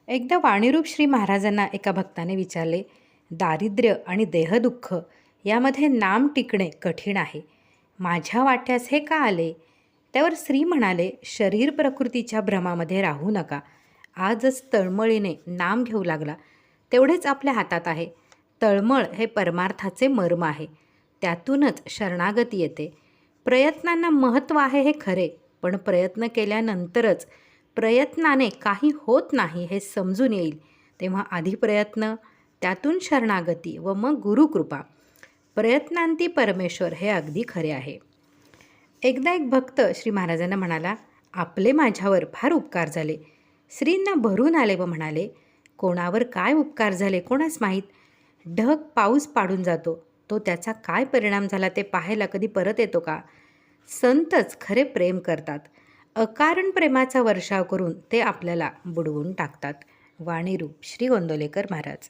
एकदा वाणीरूप श्री महाराजांना एका भक्ताने विचारले, दारिद्र्य आणि देहदुःख यामध्ये नाम टिकणे कठीण आहे. माझ्या वाट्यास हे का आले? त्यावर श्री म्हणाले, शरीर प्रकृतीच्या भ्रमामध्ये राहू नका. आजच तळमळीने नाम घेऊ लागला तेवढेच आपल्या हातात आहे. तळमळ हे परमार्थाचे मर्म आहे. त्यातूनच शरणागती येते. प्रयत्नांना महत्त्व आहे हे खरे, पण प्रयत्न केल्यानंतरच प्रयत्नाने काही होत नाही हे समजून येईल तेव्हा आधी प्रयत्न, त्यातून शरणागती व मग गुरुकृपा. प्रयत्नांती परमेश्वर हे अगदी खरे आहे. एकदा एक भक्त श्री महाराजांना म्हणाला, आपले माझ्यावर फार उपकार झाले. श्रींना भरून आले व म्हणाले, कोणावर काय उपकार झाले कोणास माहीत. ढग पाऊस पाडून जातो, तो त्याचा काय परिणाम झाला ते पाहायला कधी परत येतो का? संतच खरे प्रेम करतात. अकारण प्रेमाचा वर्षाव करून ते आपल्याला बुडवून टाकतात. वाणीरूप श्री गोंदवलेकर महाराज.